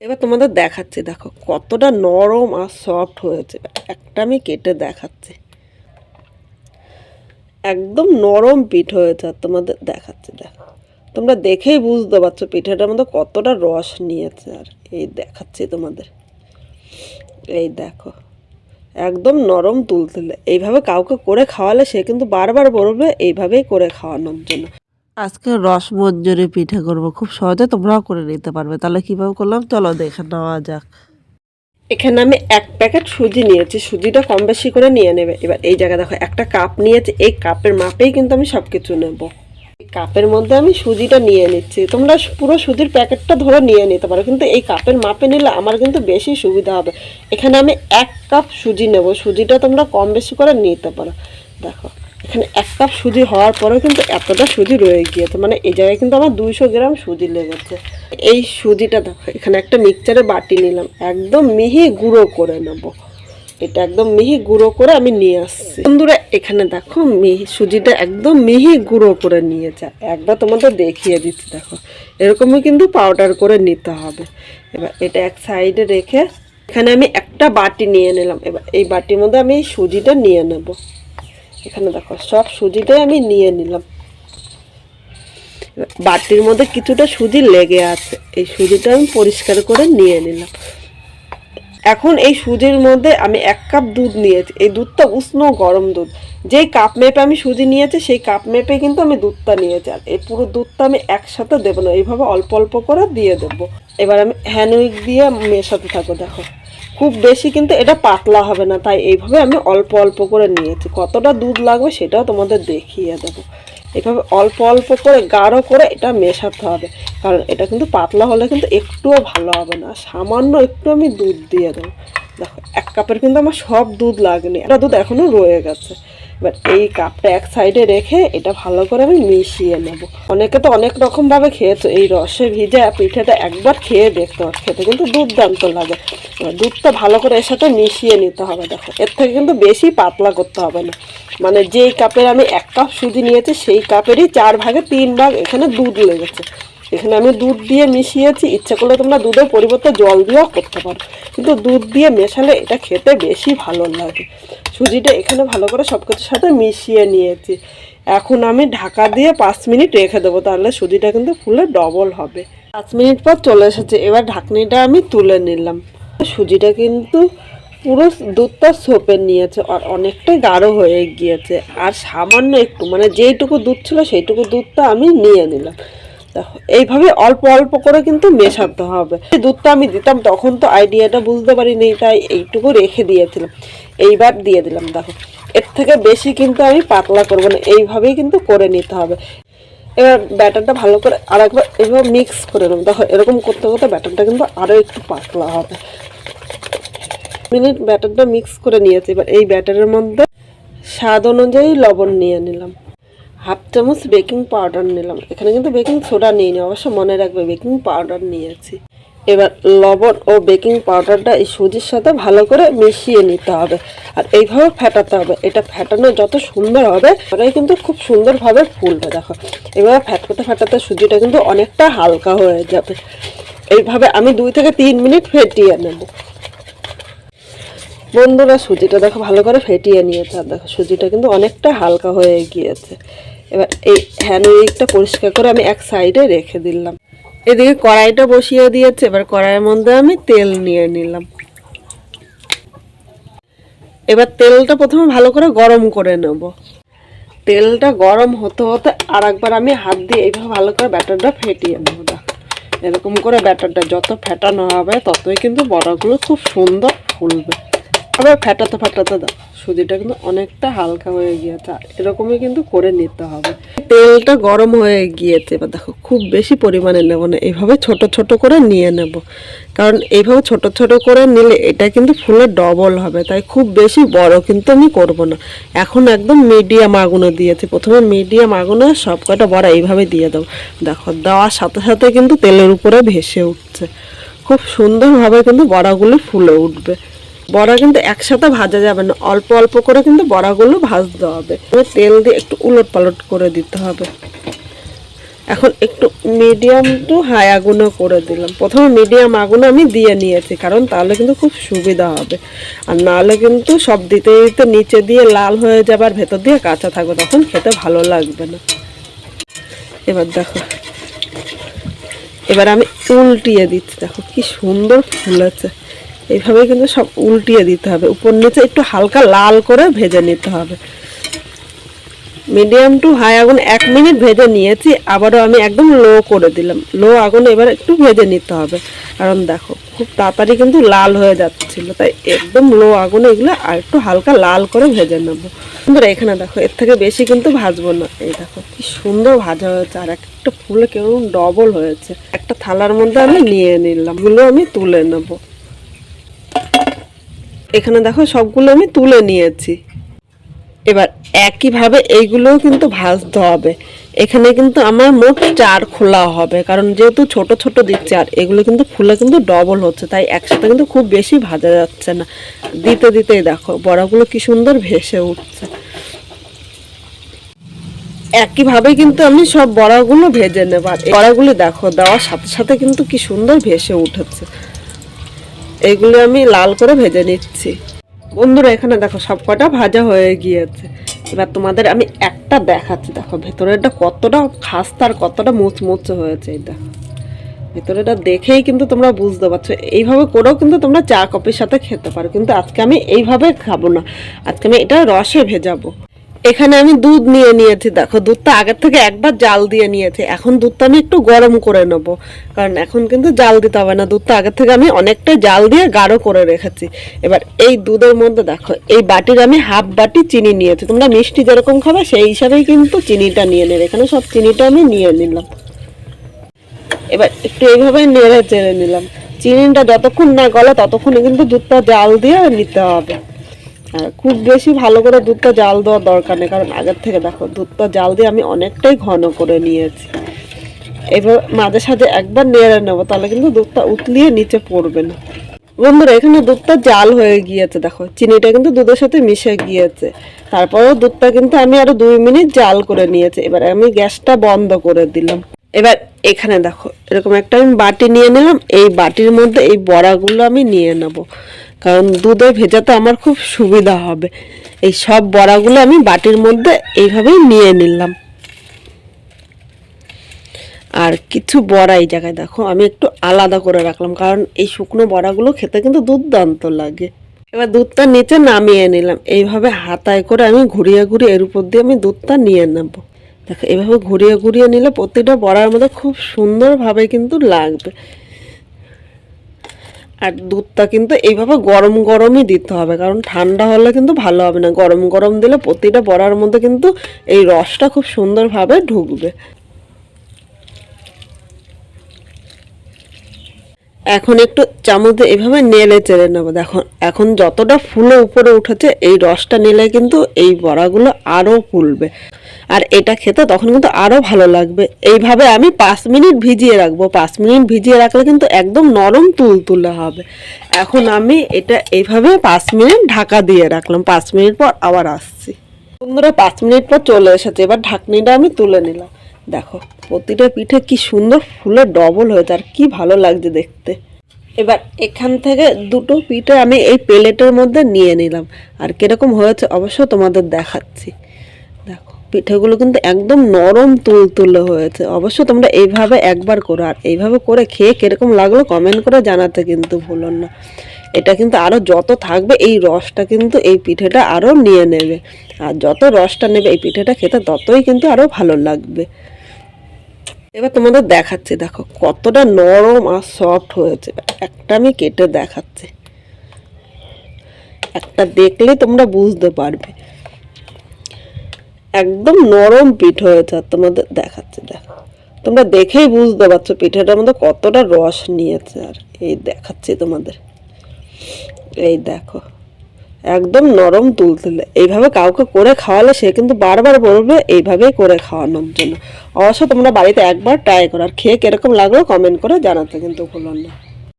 এবার তোমাদের দেখাচ্ছি, দেখো কতটা নরম আর সফট হয়েছে। একটা আমি কেটে দেখাচ্ছি, একদম নরম পিঠ হয়েছে। আর তোমাদের দেখাচ্ছি, দেখো তোমরা দেখেই বুঝতে পারছো পিঠাটার মধ্যে কতটা রস নিয়েছে। আর এই দেখাচ্ছি তোমাদের, এই দেখো একদম নরম তুলতুলে। এইভাবে কাউকে করে খাওয়ালে সে কিন্তু বারবার বলবে এইভাবেই করে খাওয়ানোর জন্য। আজকে রসমঞ্জরি পিঠে করব, খুব সহজে তোমরাও করে নিতে পারবে। তাহলে কীভাবে করলাম চলো দেখে নেওয়া যাক। এখানে আমি 1 প্যাকেট সুজি নিয়েছি, সুজিটা কম বেশি করে নিয়ে নেবে। এবার এই জায়গায় দেখো একটা কাপ নিয়েছি, এই কাপের মাপেই কিন্তু আমি সব কিছু নেব। এই কাপের মধ্যে আমি সুজিটা নিয়ে নিচ্ছি। তোমরা পুরো সুজির প্যাকেটটা ধরে নিয়ে নিতে পারো, কিন্তু এই কাপের মাপে নিলে আমার কিন্তু বেশি সুবিধা হবে। এখানে আমি 1 কাপ সুজি নেব, সুজিটা তোমরা কম বেশি করে নিতে পারো। দেখো এখানে 1 কাপ সুজি হওয়ার পরেও কিন্তু এতটা সুজি রয়ে গিয়েছে, মানে এই জায়গায় কিন্তু আমার 200 গ্রাম সুজি লেগেছে। এই সুজিটা দেখো এখানে একটা মিক্সচারে বাটি নিলাম, একদম মিহি গুঁড়ো করে নেব। এটা একদম মিহি গুঁড়ো করে আমি নিয়ে আসছি। বন্ধুরা এখানে দেখো সুজিটা একদম মিহি গুঁড়ো করে নিয়েছে। একবার তোমাদের দেখিয়ে দিচ্ছি, দেখো এরকমই কিন্তু পাউডার করে নিতে হবে। এবার এটা এক সাইডে রেখে এখানে আমি একটা বাটি নিয়ে নিলাম। এবার এই বাটির মধ্যে আমি সুজিটা নিয়ে নেব। এখানে দেখো সব সুজিটাই আমি নিয়ে নিলাম। বাটির মধ্যে কিছুটা সুজি লেগে আছে, এই সুজিটা আমি পরিষ্কার করে নিয়ে নিলাম। এখন এই সুজির মধ্যে আমি 1 কাপ দুধ নিয়েছি। এই দুধটা উষ্ণ গরম দুধ, যেই কাপ মেপে আমি সুজি নিয়েছি সেই কাপ মেপে কিন্তু আমি দুধটা নিয়েছি। আর এই পুরো দুধটা আমি একসাথে দেবো না, এইভাবে অল্প অল্প করে দিয়ে দেবো। এবার আমি হ্যান্ড উইক দিয়ে মেশাতে থাকবো। দেখো খুব বেশি কিন্তু এটা পাতলা হবে না, তাই এইভাবে আমি অল্প অল্প করে নিয়েছি। কতটা দুধ লাগবে সেটাও তোমাদের দেখিয়ে দেবো। এভাবে অল্প অল্প করে গাঢ় করে এটা মেশাতে হবে, কারণ এটা কিন্তু পাতলা হলে কিন্তু একটুও ভালো হবে না। সামান্য একটু আমি দুধ দিয়ে দেবো। দেখো 1 কাপের কিন্তু আমার সব দুধ লাগেনি, এটা দুধ এখনও রয়ে গেছে। এবার এই কাপটা এক সাইডে রেখে এটা ভালো করে আমি মিশিয়ে নেব। অনেকে তো অনেক রকমভাবে খেয়েছো, এই রসে ভিজে পিঠাটা একবার খেয়ে দেখতে হবে, খেতে কিন্তু দুর্দান্ত লাগে। এবার দুধটা ভালো করে এর সাথে মিশিয়ে নিতে হবে। দেখো এর থেকে কিন্তু বেশি পাতলা করতে হবে না, মানে যেই কাপের আমি 1 কাপ সুজি নিয়েছি সেই কাপেরই 4 ভাগে 3 ভাগ এখানে দুধ লেগেছে। এখানে আমি দুধ দিয়ে মিশিয়েছি। ইচ্ছা করলে তোমরা দুধের পরিবর্তে জল দিয়েও করতে পারো, কিন্তু দুধ দিয়ে মেশালে এটা খেতে বেশি ভালো লাগে। সুজিটা এখানে ভালো করে সব কিছুর সাথে মিশিয়ে নিয়েছি। এখন আমি ঢাকা দিয়ে 5 মিনিট রেখে দেবো, তাহলে সুজিটা কিন্তু ফুলে ডবল হবে। 5 মিনিট পর চলে এসেছে, এবার ঢাকনিটা আমি তুলে নিলাম। সুজিটা কিন্তু পুরো দুধটা সোপে নিয়েছে আর অনেকটাই গাঢ় হয়ে গিয়েছে। আর সামান্য একটু, মানে যেইটুকু দুধ ছিল সেইটুকু দুধটা আমি নিয়ে নিলাম। দেখো এইভাবে অল্প অল্প করে কিন্তু মেশাতে হবে। দুধটা আমি দিতাম তখন তো আইডিয়াটা বুঝতে পারিনি, তাই এইটুকু রেখে দিয়েছিলাম। এইবার দিয়ে দিলাম। দেখো এর থেকে বেশি কিন্তু আমি পাতলা করবো না, এইভাবেই কিন্তু করে নিতে হবে। এবার ব্যাটারটা ভালো করে আরেকবার এইভাবে মিক্স করে নেব। দেখো এরকম করতে করতে ব্যাটারটা কিন্তু আরও একটু পাতলা হবে। মিনিট ব্যাটারটা মিক্স করে নিয়েছি। এবার এই ব্যাটারের মধ্যে স্বাদ অনুযায়ী লবণ নিয়ে নিলাম, 1/2 চামচ বেকিং পাউডার নিলাম। এখানে কিন্তু বেকিং সোডা নিইনি, অবশ্য মনে রাখবে বেকিং পাউডার নিয়েছি। এবার লবণ ও বেকিং পাউডারটা এই সুজির সাথে ভালো করে মিশিয়ে নিতে হবে আর এইভাবে ফেটাতে হবে। এটা ফেটানো যত সুন্দর হবে ওটাই কিন্তু খুব সুন্দরভাবে ফুলবে। দেখো এভাবে ফেটাতে ফেটাতে সুজিটা কিন্তু অনেকটা হালকা হয়ে যাবে। এইভাবে আমি 2 থেকে 3 মিনিট ফেটিয়ে নেব। বন্ধুরা সুজিটা দেখো ভালো করে ফেটিয়ে নিয়েছে, আর দেখো সুজিটা কিন্তু অনেকটা হালকা হয়ে গিয়েছে। এবার এই হ্যান্ড উইকটা পরিষ্কার করে আমি এক সাইডে রেখে দিলাম। এদিকে কড়াইটা বসিয়ে দিয়েছে, এবার কড়াইয়ের মধ্যে আমি তেল নিয়ে নিলাম। এবার তেলটা প্রথমে ভালো করে গরম করে নেব। তেলটা গরম হতে হতে আর একবার আমি হাত দিয়ে এইভাবে ভালো করে ব্যাটারটা ফেটিয়ে নেব। এরকম করে ব্যাটারটা যত ফেটানো হবে ততই কিন্তু বড়াগুলো খুব সুন্দর ফুলবে। আবার ফেটাতে ফেটাতে দাও, সুজিটা কিন্তু অনেকটা হালকা হয়ে গিয়েছে। এরকমই কিন্তু করে নিতে হবে। তেলটা গরম হয়ে গিয়েছে, এবার দেখো খুব বেশি পরিমাণে নেব না, এইভাবে ছোট ছোট করে নিয়ে নেব। কারণ এইভাবে ছোট ছোট করে নিলে এটা কিন্তু ফুলে ডবল হবে, তাই খুব বেশি বড় কিন্তু আমি করব না। এখন একদম মিডিয়াম আগুনে দিয়েছি, প্রথমে মিডিয়াম আগুনে সব কয়টা বড়া এইভাবে দিয়ে দাও। দেখো দেওয়ার সাথে সাথে কিন্তু তেলের উপরে ভেসে উঠছে, খুব সুন্দরভাবে কিন্তু বড়াগুলো ফুলে উঠবে। বড়া কিন্তু একসাথে ভাজা যাবে না, অল্প অল্প করে কিন্তু বড়াগুলো ভাজতে হবে। তেল দিয়ে একটু উলট পালট করে দিতে হবে। এখন একটু মিডিয়াম টু হাই আগুনে করে দিলাম। প্রথমে মিডিয়াম আগুনে আমি দিয়ে নিয়েছি, কারণ তাহলে কিন্তু খুব সুবিধা হবে। আর নাহলে কিন্তু সব দিতে দিতে নিচে দিয়ে লাল হয়ে যাবে আর ভেতর দিয়ে কাঁচা থাকবে, তখন খেতে ভালো লাগবে না। এবার দেখো, এবার আমি উল্টিয়ে দিচ্ছি। দেখো কি সুন্দর ফুলেছে। এইভাবে কিন্তু সব উল্টিয়ে দিতে হবে, উপর নিচে একটু হালকা লাল করে ভেজে নিতে হবে। মিডিয়াম টু হাই আগুন 1 মিনিট ভেজে নিয়েছি, আবারও আমি একদম লো করে দিলাম। লো আগুনে এবার একটু ভেজে নিতে হবে, কারণ দেখো খুব তাড়াতাড়ি কিন্তু লাল হয়ে যাচ্ছিল, তাই একদম লো আগুনে এগুলো আর একটু হালকা লাল করে ভেজে নেবো। সুন্দর, এখানে দেখো এর থেকে বেশি কিন্তু ভাজবো না। এই দেখো কি সুন্দর ভাজা হয়েছে, আর একটা ফুলে কেমন ডবল হয়েছে। একটা থালার মধ্যে আমি নিয়ে নিলাম, এগুলো আমি তুলে নেব। এখানে দেখো সবগুলো আমি তুলে নিয়েছি। এবার একইভাবে এইগুলোও কিন্তু ভাজতে হবে। এখানে কিন্তু আমার মোট 4 খোলা হবে, কারণ যেহেতু ছোট ছোট দিচ্ছে আর এগুলো কিন্তু ফুলে কিন্তু ডবল হচ্ছে, তাই একসাথে কিন্তু খুব বেশি ভাজা যাচ্ছে না। দিতে দিতেই দেখো বড়াগুলো কি সুন্দর ভেসে উঠছে। একইভাবে কিন্তু আমি সব বড়াগুলো ভেজে নেব। আর বড়াগুলো দেখো দেওয়ার সাথে সাথে কিন্তু কি সুন্দর ভেসে উঠেছে। এইগুলো আমি লাল করে ভেজে নিচ্ছি। বন্ধুরা এখানে দেখো সব কটা ভাজা হয়ে গিয়েছে। এবার তোমাদের আমি একটা দেখাচ্ছি। দেখো ভেতরেটা কতটা খাস্তা আর কতটা মুচমুচে হয়েছে। এই দেখো ভেতরেটা দেখেই কিন্তু তোমরা বুঝতে পারছো। এইভাবে করেও কিন্তু তোমরা চা কফির সাথে খেতে পারো, কিন্তু আজকে আমি এইভাবে খাবো না, আজকে আমি এটা রসে ভেজাবো। এখানে আমি দুধ নিয়ে নিয়েছি। দেখো দুধটা আগের থেকে একবার জাল দিয়ে নিয়েছি। এখন দুধটা আমি একটু গরম করে নেবো, কারণ এখন কিন্তু জাল দিতে হবে না। দুধটা আগের থেকে আমি অনেকটা জাল দিয়ে গাঢ় করে রেখেছি। এবার এই দুধের মধ্যে দেখো এই বাটির আমি হাফ বাটি চিনি নিয়েছি। তোমরা মিষ্টি যেরকম খাবে সেই হিসাবেই কিন্তু চিনিটা নিয়ে নেবে। এখানে সব চিনিটা আমি নিয়ে নিলাম। এবার একটু এইভাবে নেড়ে চেড়ে নিলাম। চিনিটা যতক্ষণ না গলে ততক্ষণে কিন্তু দুধটা জাল দিয়ে নিতে হবে। আর খুব বেশি ভালো করে দুধটা জাল দেওয়ার দরকার নেই, কারণ আগের থেকে দেখো দুধটা জাল দিয়ে আমি অনেকটাই ঘন করে নিয়েছি। এবার মাঝে সাঝে একবার নেড়ে নেবো, তাহলে কিন্তু দুধটা উতলিয়ে নিচে পড়বে না। বন্ধুরা এখানে দুধটা জাল হয়ে গিয়েছে। দেখো চিনিটা কিন্তু দুধের সাথে মিশে গিয়েছে। তারপরেও দুধটা কিন্তু আমি আরো 2 মিনিট জাল করে নিয়েছি। এবার আমি গ্যাসটা বন্ধ করে দিলাম। এবার এখানে দেখো এরকম একটা আমি বাটি নিয়ে নিলাম। এই বাটির মধ্যে এই বড়াগুলো আমি নিয়ে নেব, কারণ দুধে ভেজাতে আমার খুব সুবিধা হবে। এই সব বড়াগুলো আমি বাটির মধ্যে এইভাবেই নিয়ে নিলাম। আর কিছু বড়া এই জায়গায় দেখো আমি একটু আলাদা করে রাখলাম, কারণ এই শুকনো বড়াগুলো খেতে কিন্তু দুর্দান্ত লাগে। এবার দুধটা নিচে নামিয়ে নিলাম। এইভাবে হাতায় করে আমি ঘুরিয়ে ঘুরিয়ে এর উপর দিয়ে আমি দুধটা নিয়ে নেব। দেখো এভাবে ঘুরিয়ে ঘুরিয়ে নিলে প্রতিটা বড়ার মধ্যে খুব সুন্দরভাবে কিন্তু লাগবে। আর দুধটা কিন্তু এইভাবে গরম গরমই দিতে হবে, কারণ ঠান্ডা হলে কিন্তু ভালো হবে না। গরম গরম দিলে প্রতিটা বড়ার মধ্যে কিন্তু এই রসটা খুব সুন্দরভাবে ঢুকবে। এখন একটু চামচ দিয়ে এইভাবে নেড়ে চেড়ে নেবো। দেখো এখন যতটা ফুলে উপরে উঠেছে, এই রসটা নিলে কিন্তু এই বড়াগুলো আরও ফুলবে, আর এটা খেতে তখন কিন্তু আরও ভালো লাগবে। এইভাবে আমি 5 মিনিট ভিজিয়ে রাখবো। 5 মিনিট ভিজিয়ে রাখলে কিন্তু একদম নরম তুলতুলে হবে। এখন আমি এটা এইভাবে 5 মিনিট ঢাকা দিয়ে রাখলাম। 5 মিনিট পর আবার আসছি। বন্ধুরা 5 মিনিট পর চলে এসেছে। এবার ঢাকনিটা আমি তুলে নিলাম। দেখো প্রতিটা পিঠে কি সুন্দর ফুলে ডবল হয়েছে, আর কি ভালো লাগছে দেখতে। এবার এখান থেকে দুটো পিঠে আমি এই প্লেটের মধ্যে নিয়ে নিলাম, আর কিরকম হয়েছে অবশ্য তোমাদের দেখাচ্ছি। দেখো পিঠেগুলো কিন্তু একদম নরম তুলতুলে হয়েছে। অবশ্য তোমরা এইভাবে একবার করো, আর এইভাবে করে খেয়ে কিরকম লাগলো কমেন্ট করে জানাতে কিন্তু ভুলো না। এটা কিন্তু আরও যত থাকবে এই রসটা কিন্তু এই পিঠেটা আরও নিয়ে নেবে, আর যত রসটা নেবে এই পিঠেটা খেতে ততই কিন্তু আরও ভালো লাগবে। এবার তোমাদের দেখাচ্ছি। দেখো কতটা নরম আর সফট হয়েছে। একটা আমি কেটে দেখাচ্ছি, একটা দেখলে তোমরা বুঝতে পারবে। একদম নরম পিঠ হয়েছে। আর তোমাদের দেখাচ্ছি, দেখো তোমরা দেখেই বুঝতে পারছো পিঠেটার মধ্যে কতটা রস নিয়েছে। আর এই দেখাচ্ছি তোমাদের, এই দেখো একদম নরম তুলতুলে। এইভাবে কাউকে করে খাওয়ালে সে কিন্তু বারবার বলবে এইভাবেই করে খাওয়ানোর জন্য। অবশ্য তোমরা বাড়িতে একবার ট্রাই করো, আর খেয়ে কিরকম লাগলো কমেন্ট করে জানাতে কিন্তু ভুলো না।